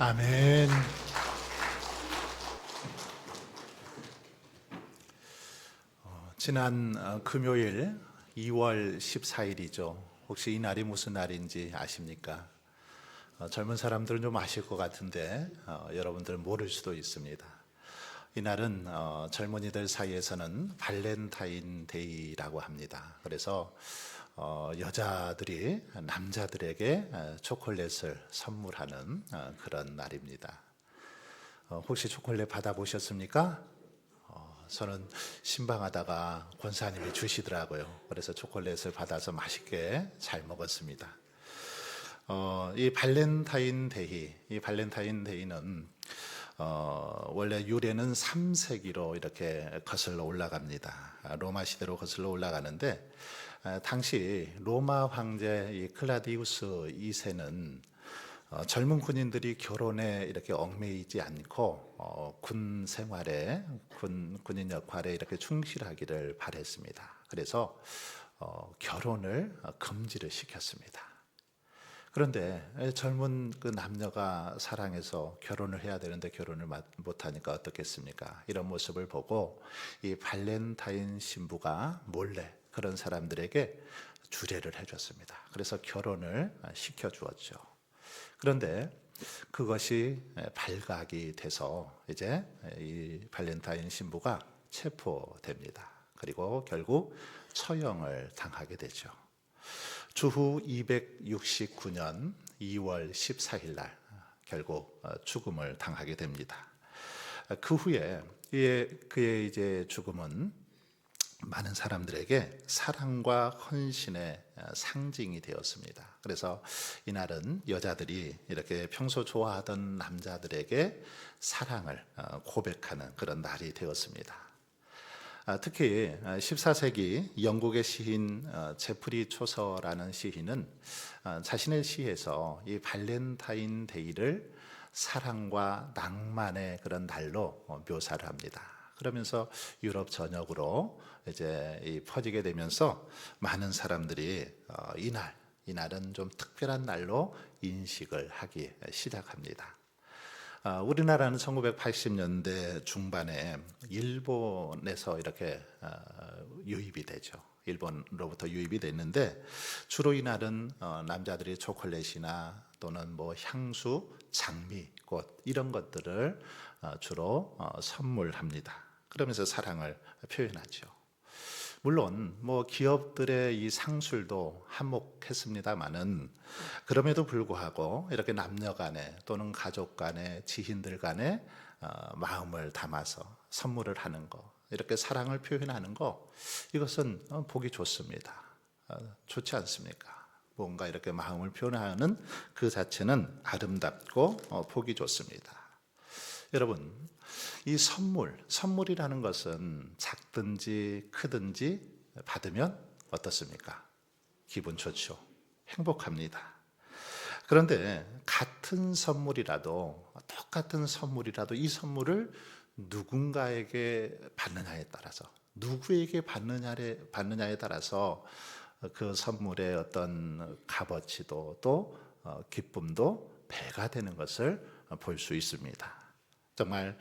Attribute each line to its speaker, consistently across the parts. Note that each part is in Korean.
Speaker 1: 아멘. 지난 금요일 2월 14일이죠. 혹시 이 날이 무슨 날인지 아십니까? 젊은 사람들은 좀 아실 것 같은데 여러분들은 모를 수도 있습니다. 이 날은 젊은이들 사이에서는 발렌타인 데이라고 합니다. 그래서 여자들이 남자들에게 초콜릿을 선물하는 그런 날입니다. 혹시 초콜릿 받아보셨습니까? 저는 신방하다가 권사님이 주시더라고요. 그래서 초콜릿을 받아서 맛있게 잘 먹었습니다. 이 발렌타인 데이는 원래 유래는 3세기로 이렇게 거슬러 올라갑니다. 로마 시대로 거슬러 올라가는데 당시 로마 황제 이 클라디우스 2세는 젊은 군인들이 결혼에 이렇게 얽매이지 않고 군 생활에 군인 역할에 이렇게 충실하기를 바랬습니다. 그래서 결혼을 금지를 시켰습니다. 그런데 젊은 그 남녀가 사랑해서 결혼을 해야 되는데 결혼을 못하니까 어떻겠습니까? 이런 모습을 보고 이 발렌타인 신부가 몰래 그런 사람들에게 주례를 해줬습니다. 그래서 결혼을 시켜주었죠. 그런데 그것이 발각이 돼서 이제 이 발렌타인 신부가 체포됩니다. 그리고 결국 처형을 당하게 되죠. 주후 269년 2월 14일 날 결국 죽음을 당하게 됩니다. 그 후에 그의 이제 죽음은 많은 사람들에게 사랑과 헌신의 상징이 되었습니다. 그래서 이날은 여자들이 이렇게 평소 좋아하던 남자들에게 사랑을 고백하는 그런 날이 되었습니다. 특히 14세기 영국의 시인 제프리 초서라는 시인은 자신의 시에서 이 발렌타인 데이를 사랑과 낭만의 그런 날로 묘사를 합니다. 그러면서 유럽 전역으로 이제 퍼지게 되면서 많은 사람들이 이날은 좀 특별한 날로 인식을 하기 시작합니다. 우리나라는 1980년대 중반에 일본에서 이렇게 유입이 되죠. 일본으로부터 유입이 됐는데 주로 이날은 남자들이 초콜릿이나 또는 뭐 향수, 장미, 꽃 이런 것들을 주로 선물합니다. 그러면서 사랑을 표현하죠. 물론 뭐 기업들의 이 상술도 한몫했습니다마는 그럼에도 불구하고 이렇게 남녀 간에 또는 가족 간에 지인들 간에 마음을 담아서 선물을 하는 거, 이렇게 사랑을 표현하는 거, 이것은 보기 좋습니다. 좋지 않습니까? 뭔가 이렇게 마음을 표현하는 그 자체는 아름답고 보기 좋습니다. 여러분, 이 선물이라는 것은 작든지 크든지 받으면 어떻습니까? 기분 좋죠. 행복합니다. 그런데 똑같은 선물이라도 이 선물을 누군가에게 받느냐에 따라서, 누구에게 받느냐에 따라서 그 선물의 어떤 값어치도 또 기쁨도 배가 되는 것을 볼 수 있습니다. 정말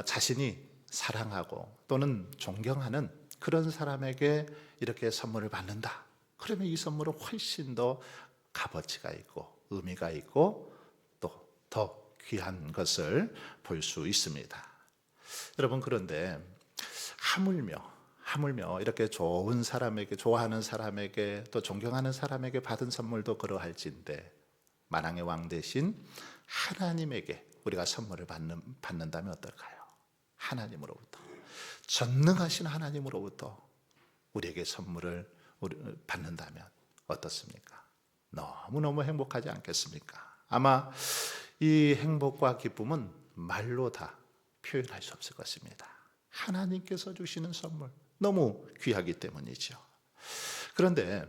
Speaker 1: 자신이 사랑하고 또는 존경하는 그런 사람에게 이렇게 선물을 받는다. 그러면 이 선물은 훨씬 더 값어치가 있고 의미가 있고 또 더 귀한 것을 볼 수 있습니다. 여러분, 그런데 하물며 이렇게 좋은 사람에게, 좋아하는 사람에게 또 존경하는 사람에게 받은 선물도 그러할진데 만왕의 왕 대신 하나님에게 우리가 선물을 받는다면 어떨까요? 하나님으로부터, 전능하신 하나님으로부터 우리에게 선물을 받는다면 어떻습니까? 너무너무 행복하지 않겠습니까? 아마 이 행복과 기쁨은 말로 다 표현할 수 없을 것입니다. 하나님께서 주시는 선물, 너무 귀하기 때문이죠. 그런데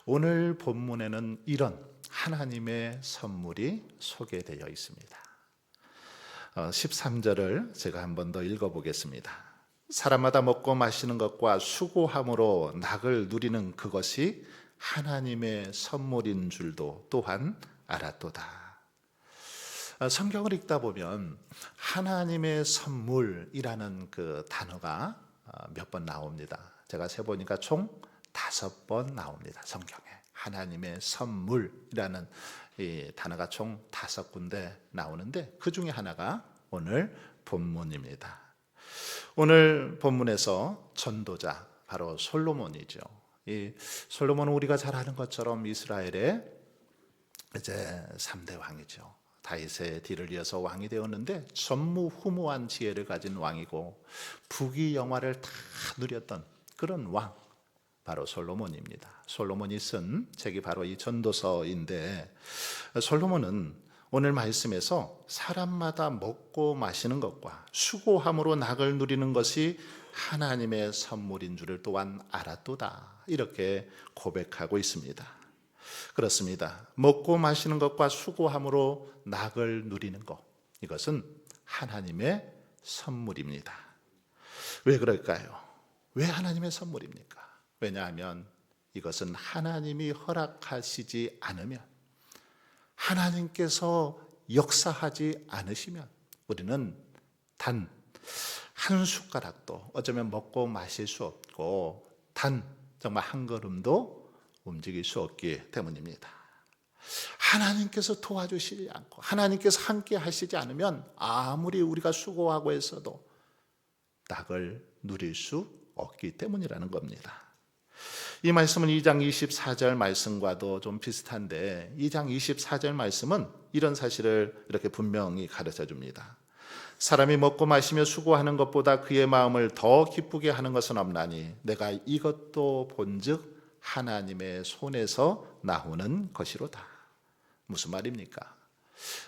Speaker 1: 오늘 본문에는 이런 하나님의 선물이 소개되어 있습니다. 13절을 제가 한 번 더 읽어보겠습니다. 사람마다 먹고 마시는 것과 수고함으로 낙을 누리는 그것이 하나님의 선물인 줄도 또한 알았도다. 성경을 읽다 보면 하나님의 선물이라는 그 단어가 몇 번 나옵니다. 제가 세보니까 총 5번 나옵니다. 성경에 하나님의 선물이라는 이 단어가 총 5군데 나오는데 그 중에 하나가 오늘 본문입니다. 오늘 본문에서 전도자 바로 솔로몬이죠. 이 솔로몬은 우리가 잘 아는 것처럼 이스라엘의 이제 3대 왕이죠. 다윗의 뒤를 이어서 왕이 되었는데 전무후무한 지혜를 가진 왕이고 부귀영화를 다 누렸던 그런 왕, 바로 솔로몬입니다. 솔로몬이 쓴 책이 바로 이 전도서인데, 솔로몬은 오늘 말씀에서 사람마다 먹고 마시는 것과 수고함으로 낙을 누리는 것이 하나님의 선물인 줄을 또한 알았도다, 이렇게 고백하고 있습니다. 그렇습니다. 먹고 마시는 것과 수고함으로 낙을 누리는 것, 이것은 하나님의 선물입니다. 왜 그럴까요? 왜 하나님의 선물입니까? 왜냐하면 이것은 하나님이 허락하시지 않으면, 하나님께서 역사하지 않으시면 우리는 단 한 숟가락도 어쩌면 먹고 마실 수 없고 단 정말 한 걸음도 움직일 수 없기 때문입니다. 하나님께서 도와주시지 않고 하나님께서 함께 하시지 않으면 아무리 우리가 수고하고 했어도 낙을 누릴 수 없기 때문이라는 겁니다. 이 말씀은 2장 24절 말씀과도 좀 비슷한데, 2장 24절 말씀은 이런 사실을 이렇게 분명히 가르쳐 줍니다. 사람이 먹고 마시며 수고하는 것보다 그의 마음을 더 기쁘게 하는 것은 없나니 내가 이것도 본즉 하나님의 손에서 나오는 것이로다. 무슨 말입니까?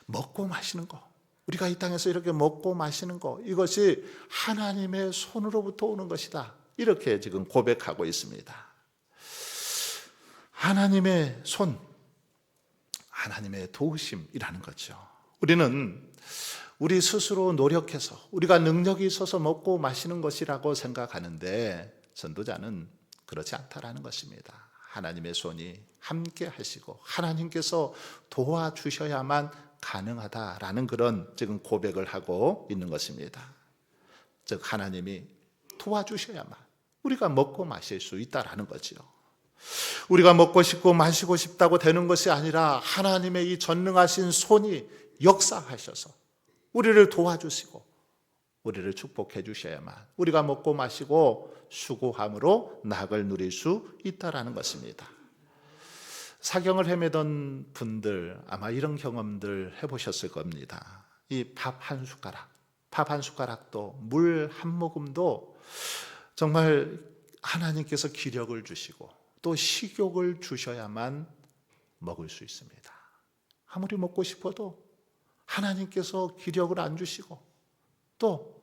Speaker 1: 먹고 마시는 거, 우리가 이 땅에서 이렇게 먹고 마시는 거, 이것이 하나님의 손으로부터 오는 것이다, 이렇게 지금 고백하고 있습니다. 하나님의 손, 하나님의 도우심이라는 거죠. 우리는 우리 스스로 노력해서 우리가 능력이 있어서 먹고 마시는 것이라고 생각하는데, 전도자는 그렇지 않다라는 것입니다. 하나님의 손이 함께 하시고 하나님께서 도와주셔야만 가능하다라는 그런 지금 고백을 하고 있는 것입니다. 즉 하나님이 도와주셔야만 우리가 먹고 마실 수 있다라는 거죠. 우리가 먹고 싶고 마시고 싶다고 되는 것이 아니라 하나님의 이 전능하신 손이 역사하셔서 우리를 도와주시고 우리를 축복해 주셔야만 우리가 먹고 마시고 수고함으로 낙을 누릴 수 있다라는 것입니다. 사경을 헤매던 분들 아마 이런 경험들 해보셨을 겁니다. 이 밥 한 숟가락, 밥 한 숟가락도 물 한 모금도 정말 하나님께서 기력을 주시고 또 식욕을 주셔야만 먹을 수 있습니다. 아무리 먹고 싶어도 하나님께서 기력을 안 주시고 또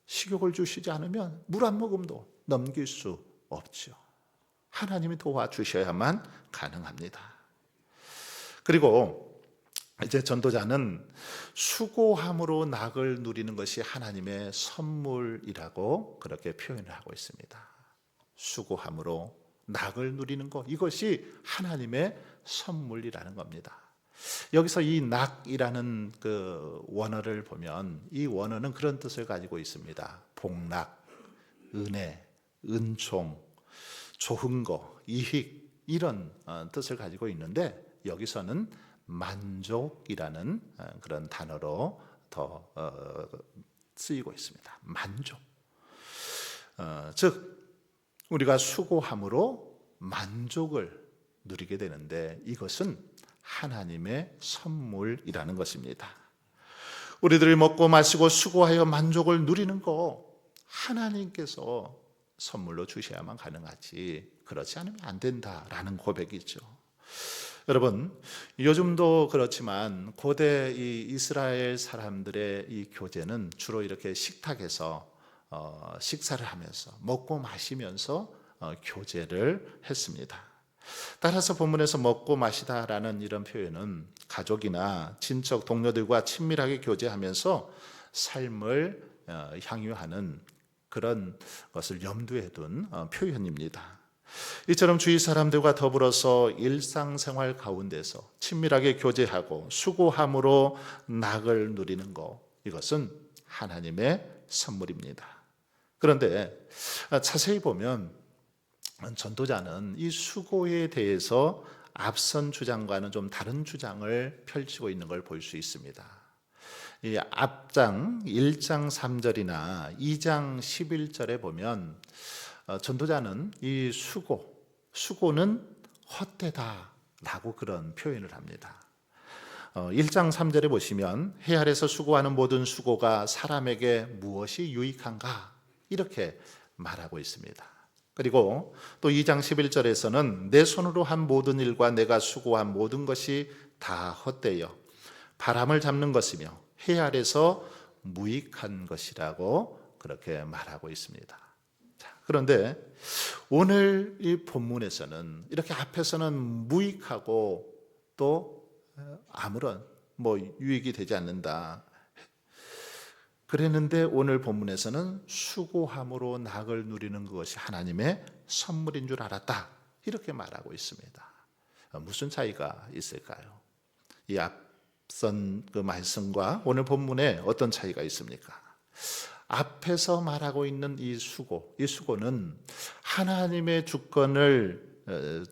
Speaker 1: 식욕을 주시지 않으면 물 한 모금도 넘길 수 없죠. 하나님이 도와주셔야만 가능합니다. 그리고 이제 전도자는 수고함으로 낙을 누리는 것이 하나님의 선물이라고 그렇게 표현을 하고 있습니다. 수고함으로 낙을 누리는 것, 이것이 하나님의 선물이라는 겁니다. 여기서 이 낙이라는 그 원어를 보면 이 원어는 그런 뜻을 가지고 있습니다. 복락, 은혜, 은총, 좋은 거, 이익, 이런 뜻을 가지고 있는데, 여기서는 만족이라는 그런 단어로 더 쓰이고 있습니다. 만족. 즉 우리가 수고함으로 만족을 누리게 되는데, 이것은 하나님의 선물이라는 것입니다. 우리들이 먹고 마시고 수고하여 만족을 누리는 거 하나님께서 선물로 주셔야만 가능하지, 그렇지 않으면 안 된다라는 고백이죠. 여러분, 요즘도 그렇지만 고대 이 이스라엘 사람들의 이 교제는 주로 이렇게 식탁에서 식사를 하면서 먹고 마시면서 교제를 했습니다. 따라서 본문에서 먹고 마시다라는 이런 표현은 가족이나 친척, 동료들과 친밀하게 교제하면서 삶을 향유하는 그런 것을 염두에 둔 표현입니다. 이처럼 주위 사람들과 더불어서 일상생활 가운데서 친밀하게 교제하고 수고함으로 낙을 누리는 것, 이것은 하나님의 선물입니다. 그런데 자세히 보면 전도자는 이 수고에 대해서 앞선 주장과는 좀 다른 주장을 펼치고 있는 걸 볼 수 있습니다. 이 앞장 1장 3절이나 2장 11절에 보면 전도자는 이 수고는 헛되다라고 그런 표현을 합니다. 1장 3절에 보시면 해 아래서 수고하는 모든 수고가 사람에게 무엇이 유익한가 이렇게 말하고 있습니다. 그리고 또 2장 11절에서는 내 손으로 한 모든 일과 내가 수고한 모든 것이 다 헛되어 바람을 잡는 것이며 해 아래서 무익한 것이라고 그렇게 말하고 있습니다. 그런데 오늘 이 본문에서는 이렇게 앞에서는 무익하고 또 아무런 유익이 되지 않는다 그랬는데 오늘 본문에서는 수고함으로 낙을 누리는 그것이 하나님의 선물인 줄 알았다 이렇게 말하고 있습니다. 무슨 차이가 있을까요? 이 앞선 그 말씀과 오늘 본문에 어떤 차이가 있습니까? 앞에서 말하고 있는 이 수고는 하나님의 주권을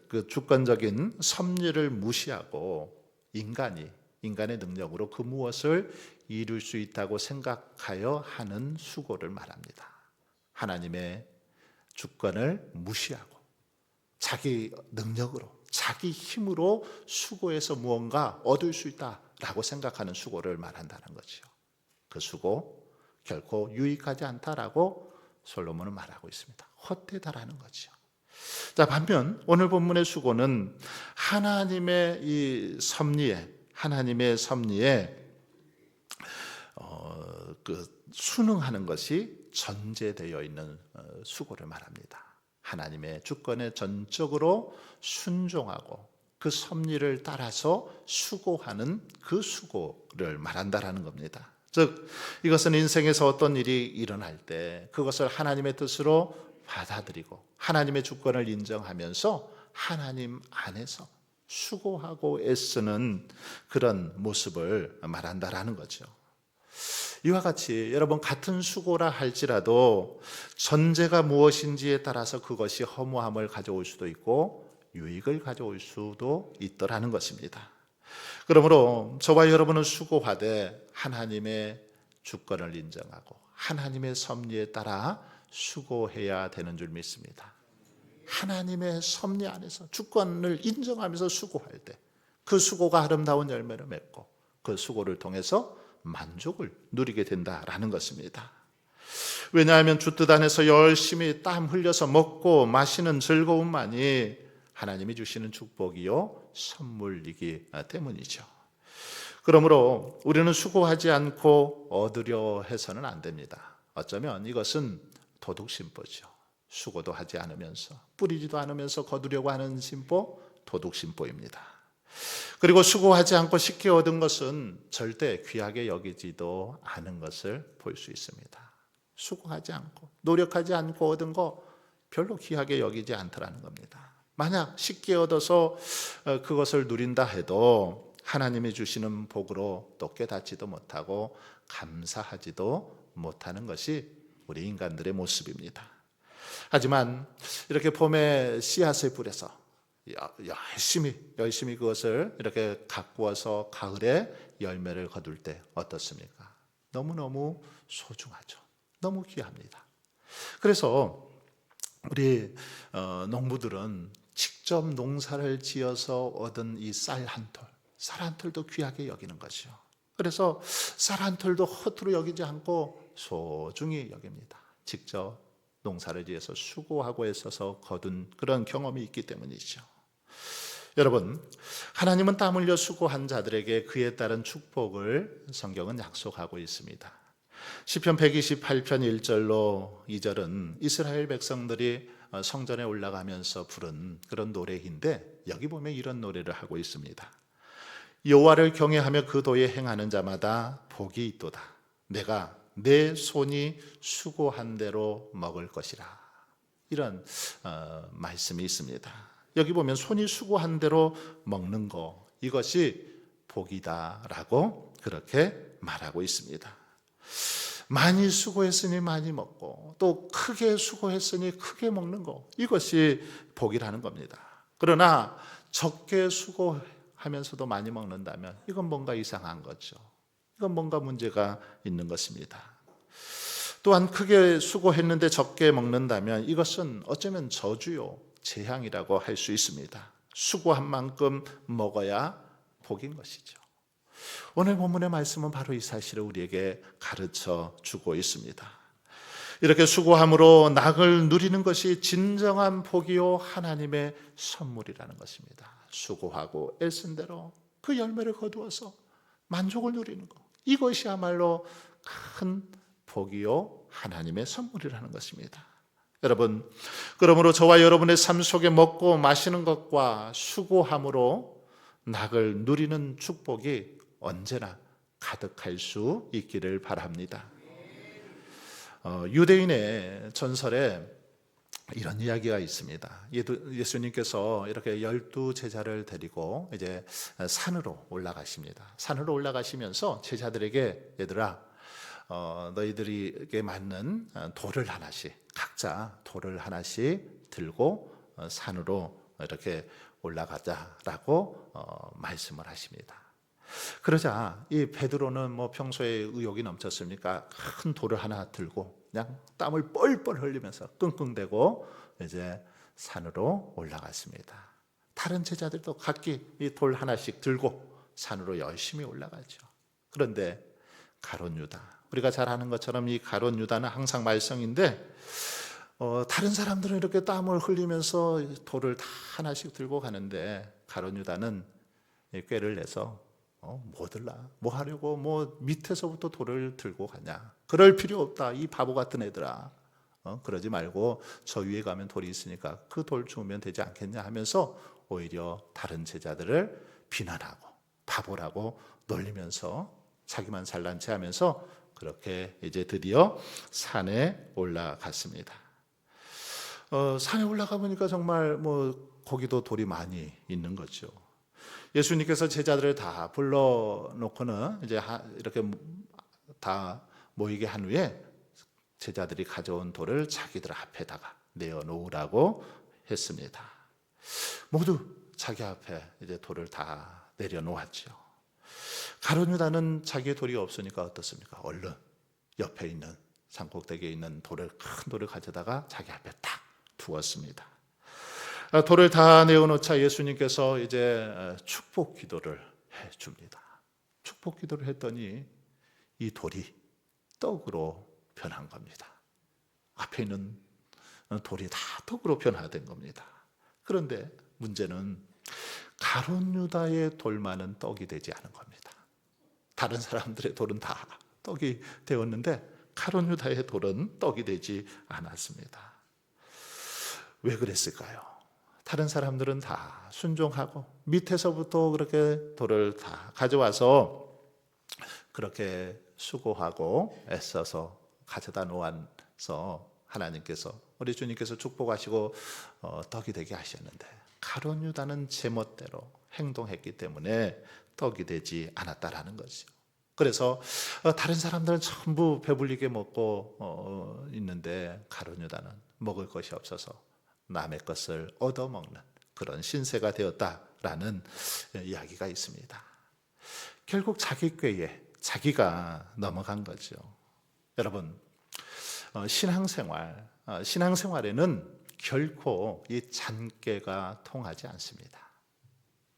Speaker 1: 그 주권적인 섭리를 무시하고 인간의 능력으로 그 무엇을 이룰 수 있다고 생각하여 하는 수고를 말합니다. 하나님의 주권을 무시하고 자기 능력으로 자기 힘으로 수고해서 무언가 얻을 수 있다라고 생각하는 수고를 말한다는 거죠. 그 수고 결코 유익하지 않다라고 솔로몬은 말하고 있습니다. 헛되다라는 거죠. 자, 반면 오늘 본문의 수고는 하나님의 이 섭리에 순응하는 것이 전제되어 있는 수고를 말합니다. 하나님의 주권에 전적으로 순종하고 그 섭리를 따라서 수고하는 그 수고를 말한다라는 겁니다. 즉 이것은 인생에서 어떤 일이 일어날 때 그것을 하나님의 뜻으로 받아들이고 하나님의 주권을 인정하면서 하나님 안에서 수고하고 애쓰는 그런 모습을 말한다라는 거죠. 이와 같이 여러분 같은 수고라 할지라도 전제가 무엇인지에 따라서 그것이 허무함을 가져올 수도 있고 유익을 가져올 수도 있더라는 것입니다. 그러므로 저와 여러분은 수고하되 하나님의 주권을 인정하고 하나님의 섭리에 따라 수고해야 되는 줄 믿습니다. 하나님의 섭리 안에서 주권을 인정하면서 수고할 때 그 수고가 아름다운 열매를 맺고 그 수고를 통해서 만족을 누리게 된다라는 것입니다. 왜냐하면 주 뜻 안에서 열심히 땀 흘려서 먹고 마시는 즐거움만이 하나님이 주시는 축복이요 선물이기 때문이죠. 그러므로 우리는 수고하지 않고 얻으려 해서는 안 됩니다. 어쩌면 이것은 도둑심보죠. 수고도 하지 않으면서 뿌리지도 않으면서 거두려고 하는 심보, 도둑심보입니다. 그리고 수고하지 않고 쉽게 얻은 것은 절대 귀하게 여기지도 않은 것을 볼 수 있습니다. 수고하지 않고 노력하지 않고 얻은 거 별로 귀하게 여기지 않더라는 겁니다. 만약 쉽게 얻어서 그것을 누린다 해도 하나님이 주시는 복으로 또 깨닫지도 못하고 감사하지도 못하는 것이 우리 인간들의 모습입니다. 하지만 이렇게 봄에 씨앗을 뿌려서 열심히 그것을 이렇게 가꾸어서 가을에 열매를 거둘 때 어떻습니까? 너무너무 소중하죠. 너무 귀합니다. 그래서 우리 농부들은 직접 농사를 지어서 얻은 이 쌀 한 톨도 귀하게 여기는 것이요. 그래서 쌀 한 톨도 허투루 여기지 않고 소중히 여깁니다. 직접 농사를 지어서 수고하고 애써서 거둔 그런 경험이 있기 때문이죠. 여러분, 하나님은 땀 흘려 수고한 자들에게 그에 따른 축복을 성경은 약속하고 있습니다. 시편 128편 1절로 2절은 이스라엘 백성들이 성전에 올라가면서 부른 그런 노래인데 여기 보면 이런 노래를 하고 있습니다. 여호와를 경외하며 그 도에 행하는 자마다 복이 있도다. 내가 내 손이 수고한 대로 먹을 것이라. 이런 말씀이 있습니다. 여기 보면 손이 수고한 대로 먹는 거, 이것이 복이다라고 그렇게 말하고 있습니다. 많이 수고했으니 많이 먹고 또 크게 수고했으니 크게 먹는 거, 이것이 복이라는 겁니다. 그러나 적게 수고하면서도 많이 먹는다면 이건 뭔가 이상한 거죠. 이건 뭔가 문제가 있는 것입니다. 또한 크게 수고했는데 적게 먹는다면 이것은 어쩌면 저주요, 재앙이라고 할 수 있습니다. 수고한 만큼 먹어야 복인 것이죠. 오늘 본문의 말씀은 바로 이 사실을 우리에게 가르쳐 주고 있습니다. 이렇게 수고함으로 낙을 누리는 것이 진정한 복이요 하나님의 선물이라는 것입니다. 수고하고 애쓴 대로 그 열매를 거두어서 만족을 누리는 것, 이것이야말로 큰 복이요 하나님의 선물이라는 것입니다. 여러분, 그러므로 저와 여러분의 삶 속에 먹고 마시는 것과 수고함으로 낙을 누리는 축복이 언제나 가득할 수 있기를 바랍니다. 유대인의 전설에 이런 이야기가 있습니다. 예수님께서 이렇게 12제자를 데리고 이제 산으로 올라가십니다. 산으로 올라가시면서 제자들에게, 얘들아, 너희들에게 맞는 돌을 하나씩, 각자 돌을 하나씩 들고 산으로 이렇게 올라가자라고 말씀을 하십니다. 그러자 이 베드로는 뭐 평소에 의욕이 넘쳤으니까 큰 돌을 하나 들고 그냥 땀을 뻘뻘 흘리면서 끙끙대고 이제 산으로 올라갔습니다. 다른 제자들도 각기 이 돌 하나씩 들고 산으로 열심히 올라가죠. 그런데 가룟 유다, 우리가 잘 아는 것처럼 이 가룟 유다는 항상 말썽인데 다른 사람들은 이렇게 땀을 흘리면서 돌을 다 하나씩 들고 가는데 가룟 유다는 꾀를 내서 뭐 들라, 뭐 하려고 뭐 밑에서부터 돌을 들고 가냐, 그럴 필요 없다, 이 바보 같은 애들아, 그러지 말고 저 위에 가면 돌이 있으니까 그 돌 주우면 되지 않겠냐 하면서 오히려 다른 제자들을 비난하고 바보라고 놀리면서 자기만 잘난 체 하면서 그렇게 이제 드디어 산에 올라갔습니다. 산에 올라가 보니까 정말 뭐 거기도 돌이 많이 있는 거죠. 예수님께서 제자들을 다 불러놓고는 이제 이렇게 다 모이게 한 후에 제자들이 가져온 돌을 자기들 앞에다가 내어놓으라고 했습니다. 모두 자기 앞에 이제 돌을 다 내려놓았죠. 가룟 유다는 자기의 돌이 없으니까 어떻습니까? 얼른 옆에 있는 산꼭대기에 있는 큰 돌을 가져다가 자기 앞에 딱 두었습니다. 돌을 다 내어놓자 예수님께서 이제 축복 기도를 해줍니다. 축복 기도를 했더니 이 돌이 떡으로 변한 겁니다. 앞에 있는 돌이 다 떡으로 변화된 겁니다. 그런데 문제는 가룟 유다의 돌만은 떡이 되지 않은 겁니다. 다른 사람들의 돌은 다 떡이 되었는데 가룟 유다의 돌은 떡이 되지 않았습니다. 왜 그랬을까요? 다른 사람들은 다 순종하고 밑에서부터 그렇게 돌을 다 가져와서 그렇게 수고하고 애써서 가져다 놓아서 하나님께서, 우리 주님께서 축복하시고 떡이 되게 하셨는데 가룟 유다는 제멋대로 행동했기 때문에 떡이 되지 않았다라는 거죠. 그래서 다른 사람들은 전부 배불리게 먹고 있는데 가룟 유다는 먹을 것이 없어서 남의 것을 얻어먹는 그런 신세가 되었다라는 이야기가 있습니다. 결국 자기 꾀에 자기가 넘어간 거죠. 여러분, 신앙생활에는 결코 이 잔꾀가 통하지 않습니다.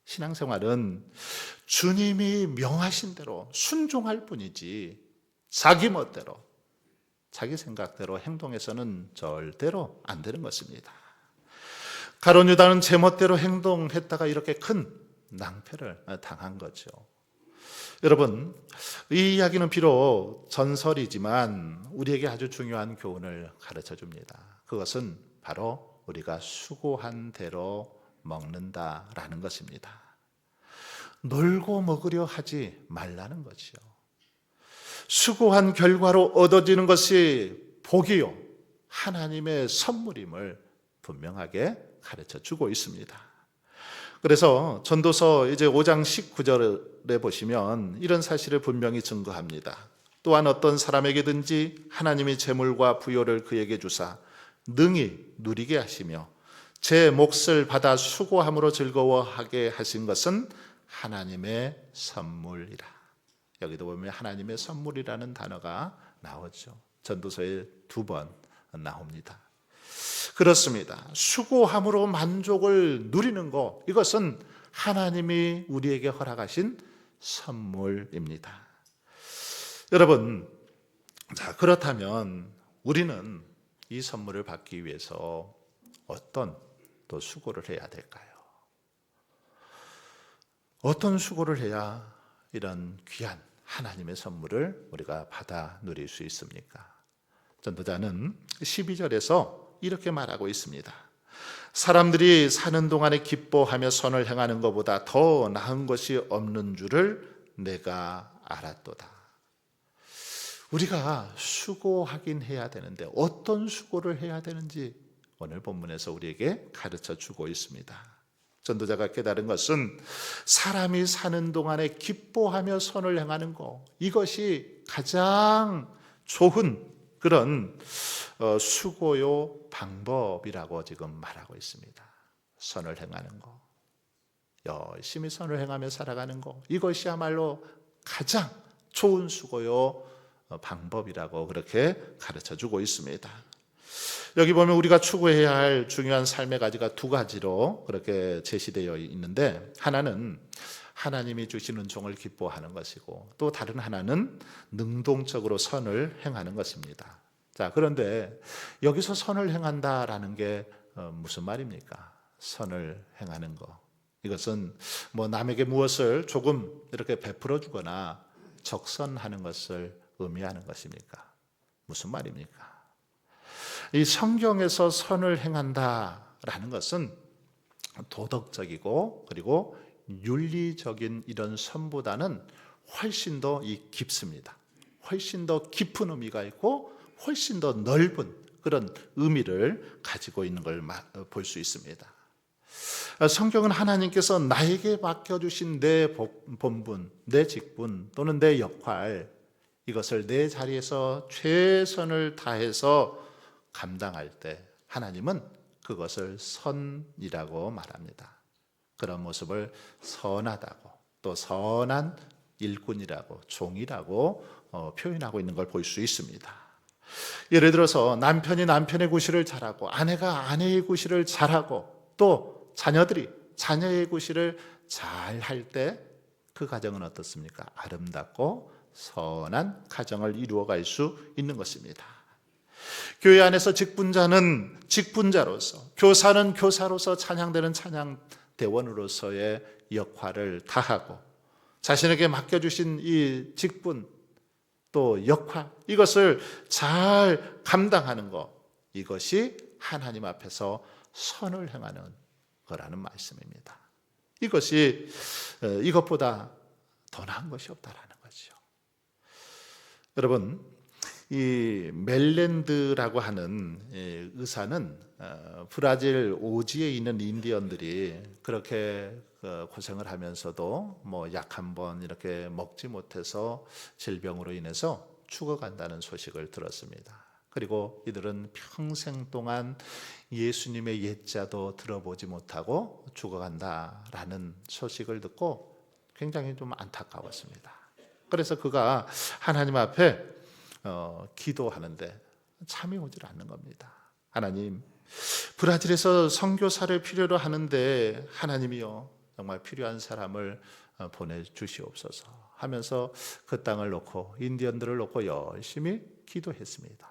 Speaker 1: 신앙생활은 주님이 명하신 대로 순종할 뿐이지 자기 멋대로, 자기 생각대로 행동해서는 절대로 안 되는 것입니다. 가룟 유다는 제멋대로 행동했다가 이렇게 큰 낭패를 당한 거죠. 여러분, 이 이야기는 비록 전설이지만 우리에게 아주 중요한 교훈을 가르쳐 줍니다. 그것은 바로 우리가 수고한 대로 먹는다라는 것입니다. 놀고 먹으려 하지 말라는 거지요. 수고한 결과로 얻어지는 것이 복이요 하나님의 선물임을 분명하게 가르쳐 주고 있습니다. 그래서 전도서 이제 5장 19절에 보시면 이런 사실을 분명히 증거합니다. 또한 어떤 사람에게든지 하나님이 재물과 부요를 그에게 주사 능히 누리게 하시며 제 몫을 받아 수고함으로 즐거워하게 하신 것은 하나님의 선물이라. 여기도 보면 하나님의 선물이라는 단어가 나오죠. 전도서에 2번 나옵니다. 그렇습니다. 수고함으로 만족을 누리는 것, 이것은 하나님이 우리에게 허락하신 선물입니다. 여러분, 자, 그렇다면 우리는 이 선물을 받기 위해서 어떤 또 수고를 해야 될까요? 어떤 수고를 해야 이런 귀한 하나님의 선물을 우리가 받아 누릴 수 있습니까? 전도자는 12절에서 이렇게 말하고 있습니다. 사람들이 사는 동안에 기뻐하며 선을 행하는 것보다 더 나은 것이 없는 줄을 내가 알았도다. 우리가 수고하긴 해야 되는데 어떤 수고를 해야 되는지 오늘 본문에서 우리에게 가르쳐 주고 있습니다. 전도자가 깨달은 것은 사람이 사는 동안에 기뻐하며 선을 행하는 것, 이것이 가장 좋은 그런 수고요 방법이라고 지금 말하고 있습니다. 선을 행하는 것, 열심히 선을 행하며 살아가는 것, 이것이야말로 가장 좋은 수고요 방법이라고 그렇게 가르쳐 주고 있습니다. 여기 보면 우리가 추구해야 할 중요한 삶의 가지가 2가지로 그렇게 제시되어 있는데, 하나는 하나님이 주시는 종을 기뻐하는 것이고 또 다른 하나는 능동적으로 선을 행하는 것입니다. 자, 그런데 여기서 선을 행한다라는 게 무슨 말입니까? 선을 행하는 거. 이것은 뭐 남에게 무엇을 조금 이렇게 베풀어 주거나 적선하는 것을 의미하는 것입니까? 무슨 말입니까? 이 성경에서 선을 행한다라는 것은 도덕적이고 그리고 윤리적인 이런 선보다는 훨씬 더 깊습니다. 훨씬 더 깊은 의미가 있고 훨씬 더 넓은 그런 의미를 가지고 있는 걸 볼 수 있습니다. 성경은 하나님께서 나에게 맡겨주신 내 본분, 내 직분 또는 내 역할, 이것을 내 자리에서 최선을 다해서 감당할 때 하나님은 그것을 선이라고 말합니다. 그런 모습을 선하다고, 또 선한 일꾼이라고, 종이라고 표현하고 있는 걸 볼 수 있습니다. 예를 들어서 남편이 남편의 구실을 잘하고 아내가 아내의 구실을 잘하고 또 자녀들이 자녀의 구실을 잘할 때 그 가정은 어떻습니까? 아름답고 선한 가정을 이루어갈 수 있는 것입니다. 교회 안에서 직분자는 직분자로서, 교사는 교사로서 찬양되는 찬양대원으로서의 역할을 다하고 자신에게 맡겨주신 이 직분 또 역할, 이것을 잘 감당하는 것, 이것이 하나님 앞에서 선을 행하는 거라는 말씀입니다. 이것이 이것보다 더 나은 것이 없다라는 거죠. 여러분, 이 멜렌드라고 하는 의사는 브라질 오지에 있는 인디언들이 그렇게 고생을 하면서도 뭐 약 한 번 이렇게 먹지 못해서 질병으로 인해서 죽어간다는 소식을 들었습니다. 그리고 이들은 평생 동안 예수님의 옛자도 들어보지 못하고 죽어간다라는 소식을 듣고 굉장히 좀 안타까웠습니다. 그래서 그가 하나님 앞에 기도하는데 잠이 오질 않는 겁니다. 하나님, 브라질에서 선교사를 필요로 하는데 하나님이요, 정말 필요한 사람을 보내주시옵소서 하면서 그 땅을 놓고 인디언들을 놓고 열심히 기도했습니다.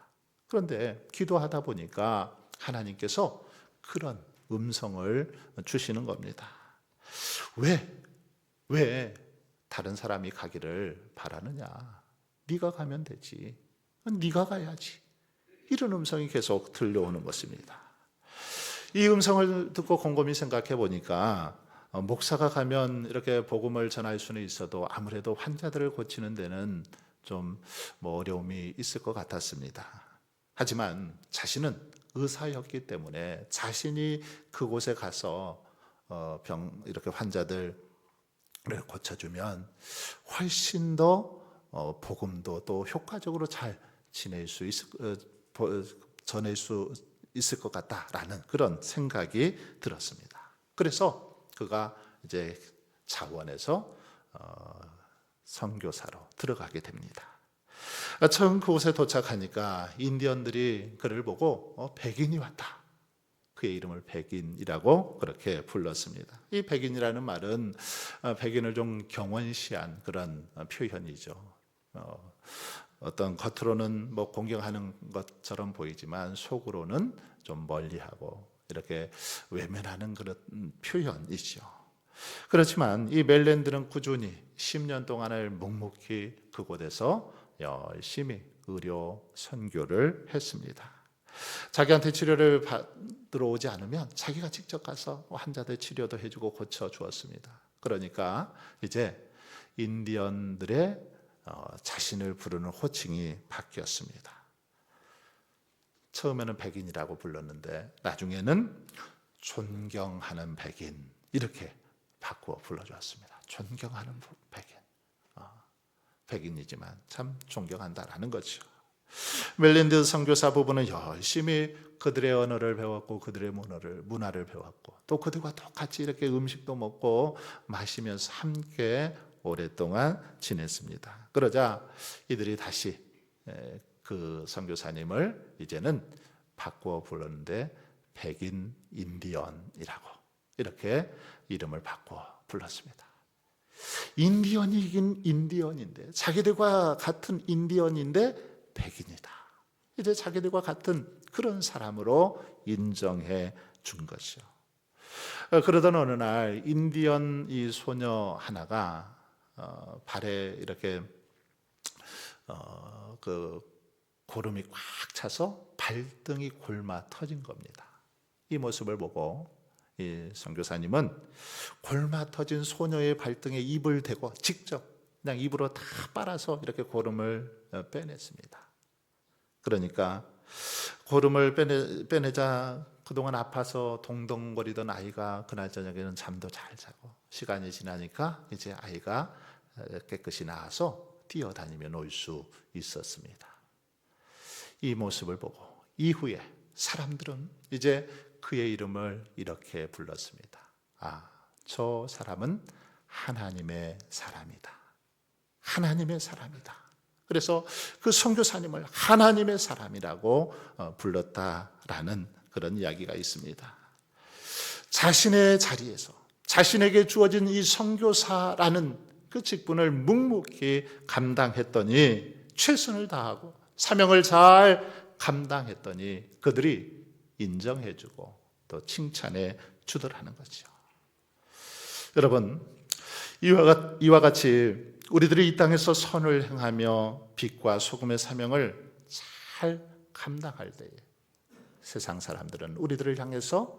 Speaker 1: 그런데 기도하다 보니까 하나님께서 그런 음성을 주시는 겁니다. 왜 다른 사람이 가기를 바라느냐? 네가 가면 되지. 네가 가야지. 이런 음성이 계속 들려오는 것입니다. 이 음성을 듣고 곰곰이 생각해 보니까 목사가 가면 이렇게 복음을 전할 수는 있어도 아무래도 환자들을 고치는 데는 좀 어려움이 있을 것 같았습니다. 하지만 자신은 의사였기 때문에 자신이 그곳에 가서 이렇게 환자들을 고쳐주면 훨씬 더 복음도 또 효과적으로 잘 전할 수 있을 것 같다라는 그런 생각이 들었습니다. 그래서 그가 이제 차원에서 선교사로 들어가게 됩니다. 처음 그곳에 도착하니까 인디언들이 그를 보고 백인이 왔다. 그의 이름을 백인이라고 그렇게 불렀습니다. 이 백인이라는 말은 백인을 좀 경원시한 그런 표현이죠. 어떤 겉으로는 공경하는 것처럼 보이지만 속으로는 좀 멀리하고 이렇게 외면하는 그런 표현이죠. 그렇지만 이 멜랜드는 꾸준히 10년 동안을 묵묵히 그곳에서 열심히 의료 선교를 했습니다. 자기한테 치료를 받으러 오지 않으면 자기가 직접 가서 환자들 치료도 해주고 고쳐주었습니다. 그러니까 이제 인디언들의 자신을 부르는 호칭이 바뀌었습니다. 처음에는 백인이라고 불렀는데 나중에는 존경하는 백인 이렇게 바꾸어 불러주었습니다. 존경하는 백인, 백인이지만 참 존경한다라는 거죠. 멜랜드 선교사 부부는 열심히 그들의 언어를 배웠고 그들의 문화를 배웠고 또 그들과 똑같이 이렇게 음식도 먹고 마시면서 함께 오랫동안 지냈습니다. 그러자 이들이 다시 그 선교사님을 이제는 바꾸어 불렀는데 백인 인디언이라고 이렇게 이름을 바꾸어 불렀습니다. 인디언이긴 인디언인데 자기들과 같은 인디언인데 백인이다. 이제 자기들과 같은 그런 사람으로 인정해 준 것이요. 그러던 어느 날 인디언 이 소녀 하나가 발에 이렇게 그 고름이 꽉 차서 발등이 골마 터진 겁니다. 이 모습을 보고 이 선교사님은 골마 터진 소녀의 발등에 입을 대고 직접 그냥 입으로 다 빨아서 이렇게 고름을 빼냈습니다. 그러니까 고름을 빼내자 그동안 아파서 동동거리던 아이가 그날 저녁에는 잠도 잘 자고 시간이 지나니까 이제 아이가 깨끗이 나아서 뛰어다니며 놀 수 있었습니다. 이 모습을 보고 이후에 사람들은 이제 그의 이름을 이렇게 불렀습니다. 저 사람은 하나님의 사람이다. 하나님의 사람이다. 그래서 그 선교사님을 하나님의 사람이라고 불렀다라는 그런 이야기가 있습니다. 자신의 자리에서 자신에게 주어진 이 선교사라는 그 직분을 묵묵히 감당했더니 최선을 다하고 사명을 잘 감당했더니 그들이 인정해주고 또 칭찬해 주더라는 거죠. 여러분, 이와 같이 우리들이 이 땅에서 선을 행하며 빛과 소금의 사명을 잘 감당할 때에 세상 사람들은 우리들을 향해서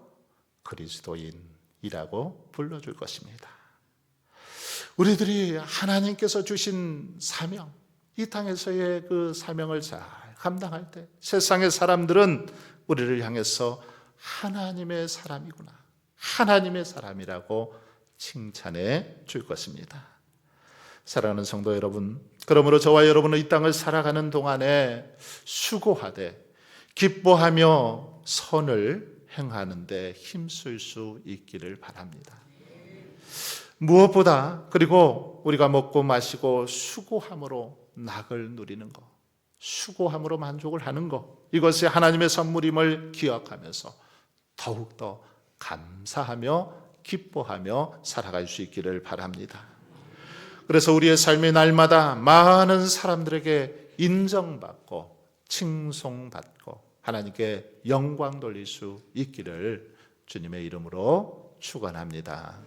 Speaker 1: 그리스도인이라고 불러줄 것입니다. 우리들이 하나님께서 주신 사명, 이 땅에서의 그 사명을 잘 감당할 때 세상의 사람들은 우리를 향해서 하나님의 사람이구나, 하나님의 사람이라고 칭찬해 줄 것입니다. 사랑하는 성도 여러분, 그러므로 저와 여러분은 이 땅을 살아가는 동안에 수고하되 기뻐하며 선을 행하는데 힘쓸 수 있기를 바랍니다. 무엇보다 그리고 우리가 먹고 마시고 수고함으로 낙을 누리는 것, 수고함으로 만족을 하는 것, 이것이 하나님의 선물임을 기억하면서 더욱더 감사하며 기뻐하며 살아갈 수 있기를 바랍니다. 그래서 우리의 삶의 날마다 많은 사람들에게 인정받고 칭송받고 하나님께 영광 돌릴 수 있기를 주님의 이름으로 축원합니다.